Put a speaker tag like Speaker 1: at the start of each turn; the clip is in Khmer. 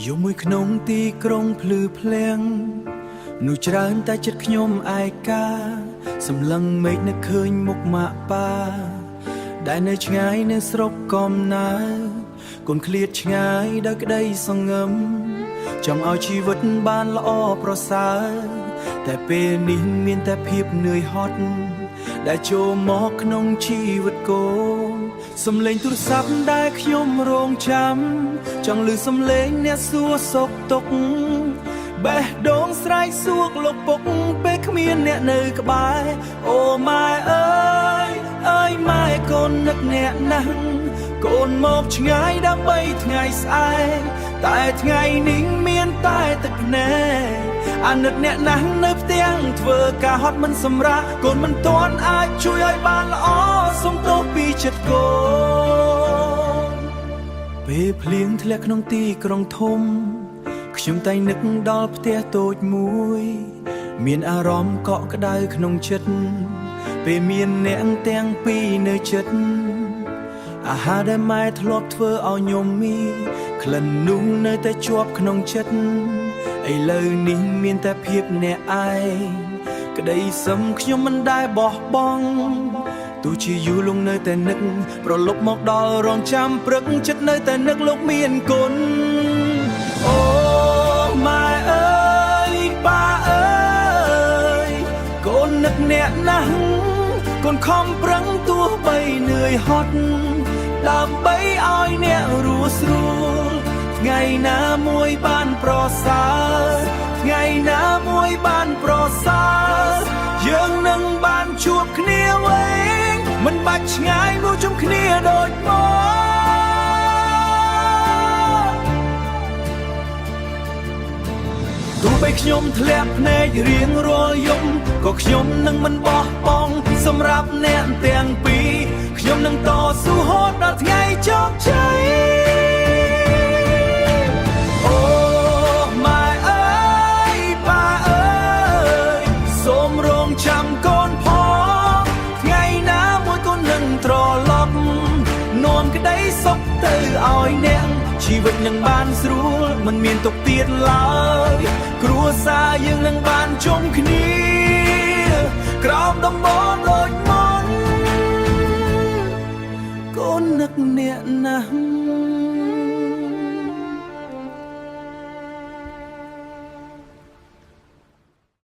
Speaker 1: อยู่មួយក្នុងទីក្រុងភ្លឺភ្លាំងនោះច្រើនតែចិត្តខ្ញុំឯកាសម្លឹងមេឃនឹកឃើញមុខម៉ាក់ប៉ាដែលនៅឆ្ងាយនៅស្រុកកំណើតកូនឃ្លាតឆ្ងាយដោយក្តីសង្ងឹមចង់ឲ្យជីវិតបានល្អប្រសើរតែពេលនេះមានតែភាពនឿយហត់ដែលចូលមកក្នុងជីវិតកូនសំឡេងទូរស័ព្ទដែលខ្ញុំរងចាំចង់ឮសំឡេងអ្នកសួរសុខទុក្ខបេះដូងស្រែកសួរលោកពុកពេលគ្មានអ្នកនៅក្បែរអូម៉ែអើយអើយម៉ែកូននឹកអ្នកណាស់កូនមកឆ្ងាយដើម្បីថ្ងៃស្អែកតែថ្ងៃនេះមានតែទឹកភ្នែកអាណិតអ្នកណាស់នៅផ្ទាំងធ្វើការហត់មិនសម្រាកកូនមិនទាន់អាចជួយឲ្យបានល្អសុំទោសពីចិត្តកូនពេលភ្លៀងធ្លាក់ក្នុងទីក្រុងធំខ្ញុំតែនឹកដល់ផ្ទះតូចមួយមានអារម្មណ៍កក់ក្ដៅក្នុងចិត្តពេលមានអ្នកទាំងពីរនៅចិត្តអាហារដែលម៉ែធ្លាប់ធ្វើឲ្យខ្ញុំមីក្លិននោះនៅតែជាប់ក្នុងចិត្តឥឡូវនេះមានតែភាពអ្នកឯងក្តីសឹមខ្ញុំមិនដែលបោះបង់ទោះជាយូរលងនៅតែនឹកប្រលប់មកដល់រងចាំព្រឹកចិត្តនៅតែនឹកលោកមានគុណអូម៉ែអើយប៉ាអើយកូននឹកអ្នកណាស់កូនខំប្រឹងទោះបីនឿយហត់ដើម្បីឲ្យអ្នករស់ស្រួលថ្ងៃណាមួយបានប្រសើរថ្ងៃណាមួយបានប្រសើរយើងនឹងបានជួបគ្នាវិញមិនបាច់ឆ្ងាយមកជុំគ្នាដូចមកទោះបីខ្ញុំធ្លាក់ភ្នែករៀងរាល់យប់ក៏ខ្ញុំនឹងមិនបោះបង់សម្រាប់អ្នកទាំងពីរខ្ញុំនឹងតស៊ូរហូតដល់ថ្ងៃជោគជ័យអូម៉ែអើយប៉ាអើយសូមរងចាំកូនផងថ្ងៃណាមួយកូននឹងត្រឡប់នាំក្តីសុខទៅឲ្យអ្នកជីវិតនឹងបានស្រួលមិនមានទុក្ខទៀតឡើយគ្រួសារយើងនឹងបានជុំគ្នា